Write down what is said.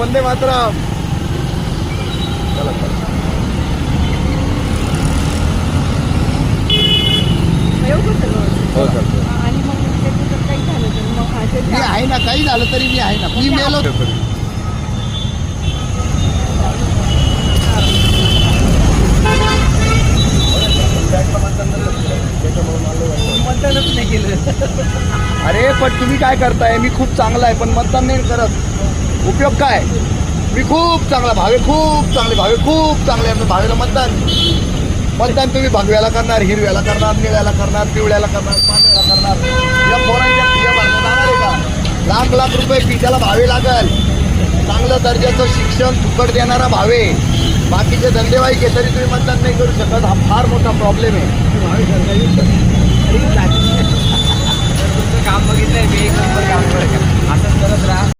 वंदे मातरम. चला चला. हो चालतं. आणि मग त्याचं काही झालं तर मग मी आहे ना, काही झालं तरी मी आहे ना. मी मेलो मतदानच नाही केलं. अरे पण तुम्ही काय करताय? मी खूप चांगला आहे पण मतदान नाही करत. उपयोग काय? मी खूप चांगला, भावे खूप चांगले, भावे खूप चांगले. भावेला मतदान तुम्ही भगव्याला करणार, हिरव्याला करणार, निळ्याला करणार, पिवळ्याला करणार, पांढऱ्याला करणार. या पोरांच्या पिढ्या भरण्यात जाणार आहे का? लाख लाख रुपये पिढ्याला भावे लागल. चांगलं दर्जाचं शिक्षण फुकट देणारा भावे. बाकीचे धंदेवाईक आहे तरी तुम्ही मतदान नाही करू शकत. हा फार मोठा प्रॉब्लेम आहे. तुमचं काम बघितलंय मी, एक नंबर काम बरं का. असंच करत राहा.